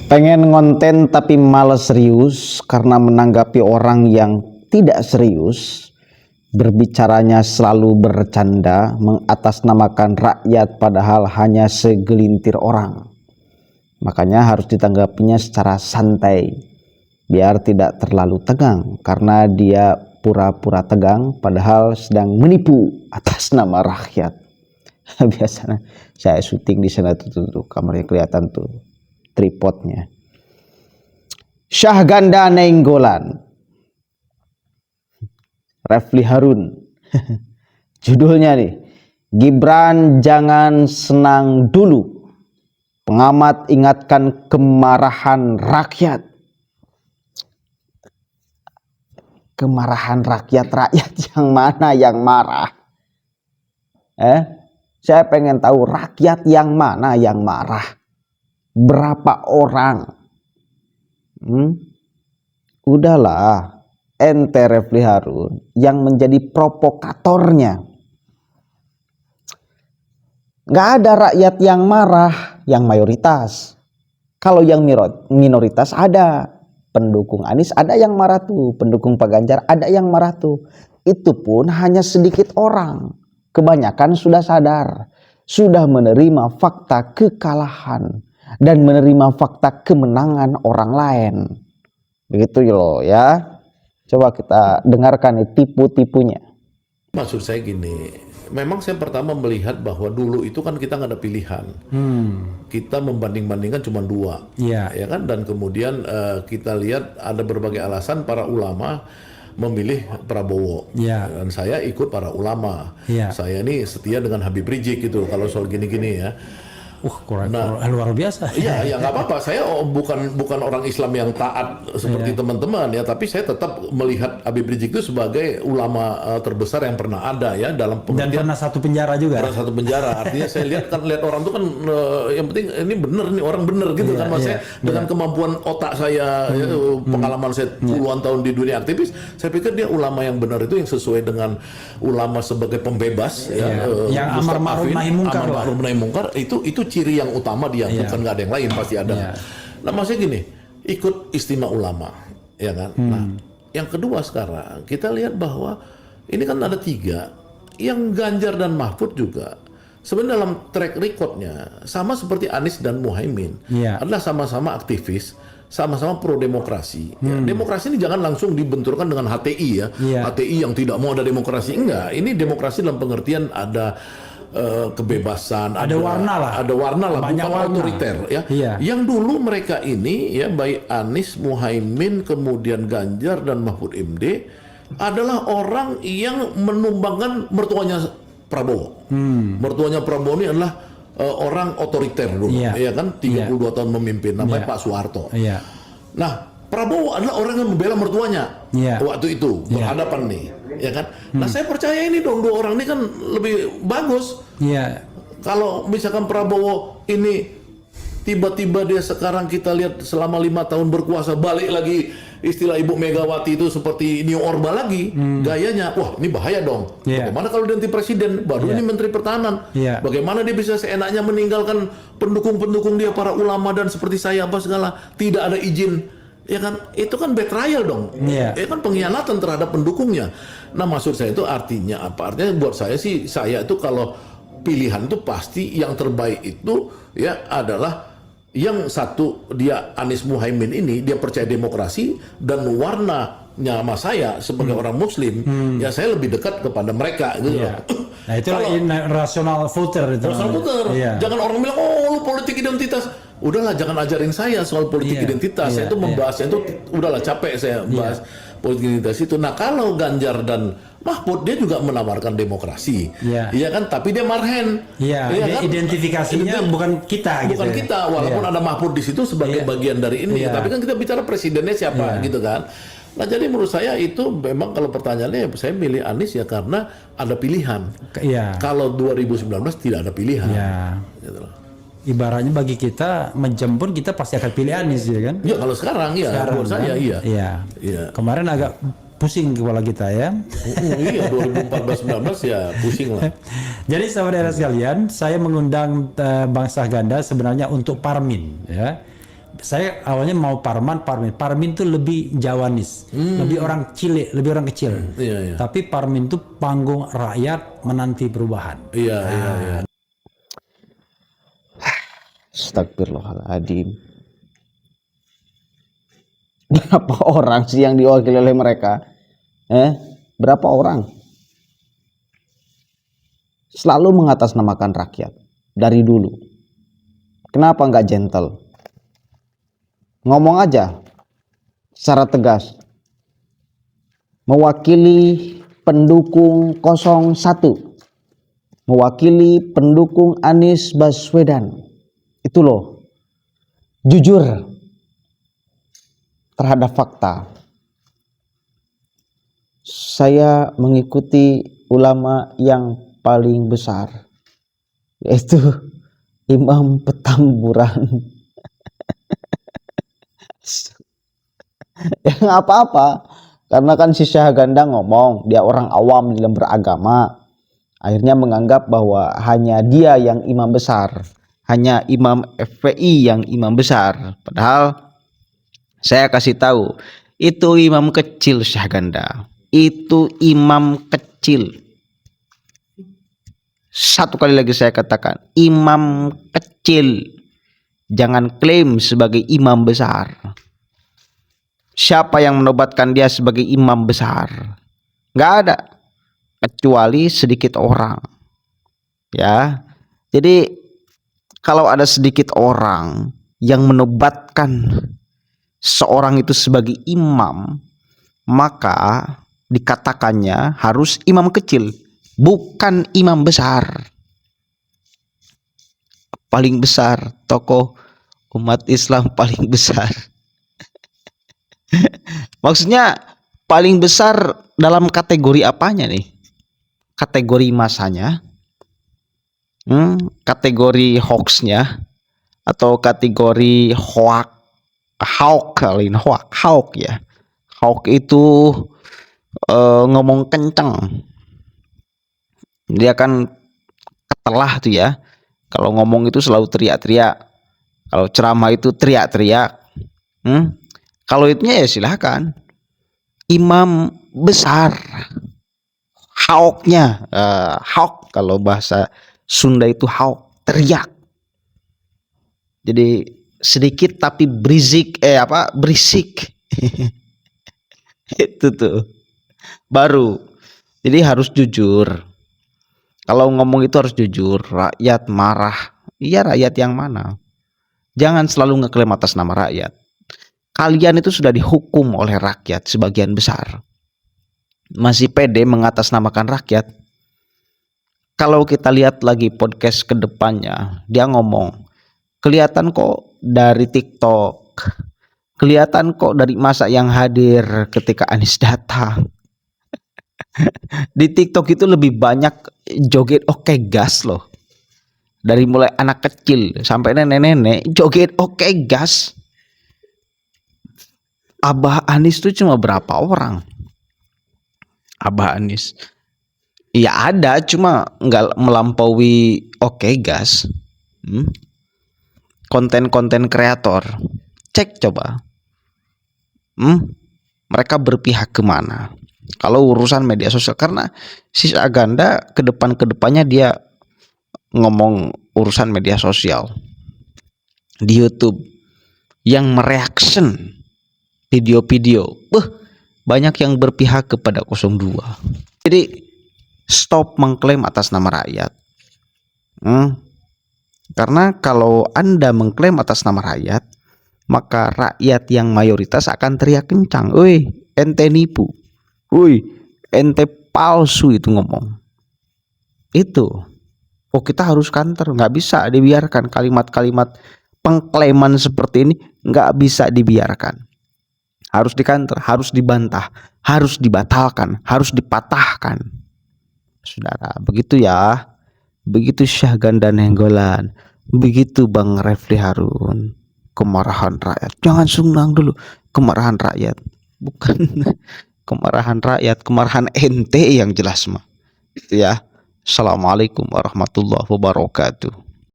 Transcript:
Pengen ngonten tapi males serius karena menanggapi orang yang tidak serius, berbicaranya selalu bercanda, mengatasnamakan rakyat padahal hanya segelintir orang. Makanya harus ditanggapinya secara santai, biar tidak terlalu tegang karena dia pura-pura tegang padahal sedang menipu atas nama rakyat. Biasanya saya syuting di sana tuh kamarnya kelihatan tuh tripodnya. Syahganda Nainggolan, Refli Harun. Judulnya nih, Gibran jangan senang dulu, pengamat ingatkan kemarahan rakyat. Kemarahan rakyat yang mana yang marah? Saya pengen tahu rakyat yang mana yang marah. Berapa orang? Udahlah, ente Refli Harun yang menjadi provokatornya. Gak ada rakyat yang marah, yang mayoritas. Kalau yang minoritas ada. Pendukung Anies ada yang marah tuh, pendukung Pak Ganjar ada yang marah tuh. Itu pun hanya sedikit orang. Kebanyakan sudah sadar, sudah menerima fakta kekalahan dan menerima fakta kemenangan orang lain. Begitu loh ya. Coba kita dengarkan tipu-tipunya. Maksud saya gini, memang saya pertama melihat bahwa dulu itu kan kita nggak ada pilihan. Kita membanding-bandingkan cuma dua, ya kan? Dan kemudian kita lihat ada berbagai alasan para ulama memilih Prabowo, dan saya ikut para ulama. Saya ini setia dengan Habib Rizik gitu kalau soal gini-gini ya. Luar biasa. Iya, ya nggak apa-apa. Saya bukan orang Islam yang taat seperti teman-teman ya, tapi saya tetap melihat Habib Rizik itu sebagai ulama terbesar yang pernah ada ya dalam pengertian. Dan pernah satu penjara juga. Pernah satu penjara. Artinya saya lihat orang tuh kan yang penting ini bener nih orang bener gitu kan. Maksudnya dengan kemampuan otak saya, pengalaman saya puluhan tahun di dunia aktivis, saya pikir dia ulama yang benar itu yang sesuai dengan ulama sebagai pembebas yang amar ma'ruf nahi mungkar itu ciri yang utama dia, bukan nggak ada yang lain, pasti ada. Nah maksudnya gini, ikut istimewa ulama, ya kan. Nah yang kedua sekarang kita lihat bahwa ini kan ada tiga, yang Ganjar dan Mahfud juga sebenarnya dalam track recordnya sama seperti Anies dan Muhaimin, adalah sama-sama aktivis, sama-sama pro demokrasi. Demokrasi ini jangan langsung dibenturkan dengan HTI ya. HTI yang tidak mau ada demokrasi, enggak. Ini demokrasi dalam pengertian ada kebebasan, ada warna lah, bukan otoriter ya. Yang dulu mereka ini ya, baik Anies, Muhaimin, kemudian Ganjar dan Mahfud MD adalah orang yang menumbangkan mertuanya Prabowo. Mertuanya Prabowo ini adalah orang otoriter dulu, ya kan, 32 tahun memimpin, namanya Pak Soeharto. Nah, Prabowo adalah orang yang membela mertuanya waktu itu, berhadapan nih, ya kan. Nah, saya percaya ini dong, dua orang ini kan lebih bagus. Kalau misalkan Prabowo ini tiba-tiba dia sekarang kita lihat selama 5 tahun berkuasa, balik lagi istilah Ibu Megawati itu seperti New Orba lagi, gayanya, wah ini bahaya dong. Bagaimana kalau dia nanti presiden, baru ini Menteri Pertahanan, bagaimana dia bisa seenaknya meninggalkan pendukung-pendukung dia, para ulama dan seperti saya apa segala, tidak ada izin. Ya kan, itu kan betrayal dong, ya kan, pengkhianatan terhadap pendukungnya. Nah maksud saya itu artinya apa? Artinya buat saya sih, saya itu kalau pilihan itu pasti yang terbaik itu ya adalah yang satu, dia Anies Muhaimin ini dia percaya demokrasi dan warnanya sama saya sebagai orang Muslim, ya saya lebih dekat kepada mereka gitu. Nah itu rasional voter itu. Rasional voter. Jangan orang bilang lu politik identitas. Udahlah, jangan ajarin saya soal politik identitas. Saya itu membahasnya itu udahlah, capek saya bahas politik identitas itu. Nah kalau Ganjar dan Mahfud, dia juga menawarkan demokrasi, iya kan, tapi dia marhen. Kan? Identifikasinya bukan kita, bukan gitu kita, walaupun ada Mahfud di situ sebagai bagian dari ini, tapi kan kita bicara presidennya siapa, gitu kan. Nah jadi menurut saya itu memang kalau pertanyaannya saya milih Anies ya karena ada pilihan. Kalau 2019 tidak ada pilihan. Gitu loh. Ibaratnya bagi kita menjemput, kita pasti akan pilih Anies ya kan? Ya kalau sekarang menurut saya iya. Kemarin agak pusing kepala kita ya. Iya 2014-19 ya pusing lah. Jadi saudara sekalian, saya mengundang Bang Syahganda sebenarnya untuk Parmin ya. saya awalnya mau Parmin tuh lebih Jawanis, lebih orang Cile, lebih orang kecil. Iya, iya. Tapi Parmin tuh panggung rakyat menanti perubahan. Iya, iya, iya. Astagfirullahaladzim. Berapa orang sih yang diwakili oleh mereka? Berapa orang? Selalu mengatasnamakan rakyat dari dulu. Kenapa nggak gentle? Ngomong aja secara tegas. Mewakili pendukung 01. Mewakili pendukung Anies Baswedan. Itu loh. Jujur terhadap fakta. Saya mengikuti ulama yang paling besar, yaitu Imam Petamburan. Ya nggak apa-apa, karena kan si Syahganda ngomong dia orang awam dalam beragama, akhirnya menganggap bahwa hanya dia yang imam besar, hanya Imam FPI yang imam besar. Padahal saya kasih tahu, itu imam kecil Syahganda, itu imam kecil. Satu kali lagi saya katakan, imam kecil. Jangan klaim sebagai imam besar. Siapa yang menobatkan dia sebagai imam besar? Nggak ada, kecuali sedikit orang. Ya, jadi kalau ada sedikit orang yang menobatkan seorang itu sebagai imam, maka dikatakannya harus imam kecil, bukan imam besar. Paling besar, tokoh umat Islam paling besar. Maksudnya paling besar dalam kategori apanya nih? Kategori masanya, kategori hoaxnya, atau kategori hoax ya. Hoax itu ngomong kenceng, dia kan ketelah tuh ya. Kalau ngomong itu selalu teriak-teriak, kalau ceramah itu teriak-teriak. Kalau itunya ya silahkan, imam besar. Hauknya, hauk kalau bahasa Sunda itu hauk, teriak. Jadi sedikit tapi berisik, berisik. Itu tuh baru. Jadi harus jujur. Kalau ngomong itu harus jujur. Rakyat marah, iya rakyat yang mana? Jangan selalu ngeklaim atas nama rakyat. Kalian itu sudah dihukum oleh rakyat sebagian besar, masih pede mengatasnamakan rakyat. Kalau kita lihat lagi podcast kedepannya, dia ngomong, kelihatan kok dari TikTok, kelihatan kok dari masa yang hadir ketika Anies datang. Di TikTok itu lebih banyak joget oke gas loh. Dari mulai anak kecil sampai nenek-nenek joget oke gas. Abah Anies tuh cuma berapa orang? Abah Anies, ya ada, cuma nggak melampaui oke gas. Konten-konten kreator, cek coba. Mereka berpihak kemana? Kalau urusan media sosial, karena si Syahganda kedepannya dia ngomong urusan media sosial di YouTube yang mereaction video-video, banyak yang berpihak kepada 02. Jadi stop mengklaim atas nama rakyat. Karena kalau Anda mengklaim atas nama rakyat, maka rakyat yang mayoritas akan teriak kencang, "Woi, ente nipu. Woi, ente palsu," itu ngomong. Itu. Oh, kita harus counter, nggak bisa dibiarkan kalimat-kalimat pengklaiman seperti ini, nggak bisa dibiarkan. Harus di-counter, harus dibantah, harus dibatalkan, harus dipatahkan. Saudara, begitu ya. Begitu Syahganda Nenggolan, begitu Bang Refli Harun. Kemarahan rakyat, jangan senang dulu. Kemarahan rakyat, bukan kemarahan rakyat, kemarahan ente yang jelas mah. Itu ya. Assalamualaikum warahmatullahi wabarakatuh.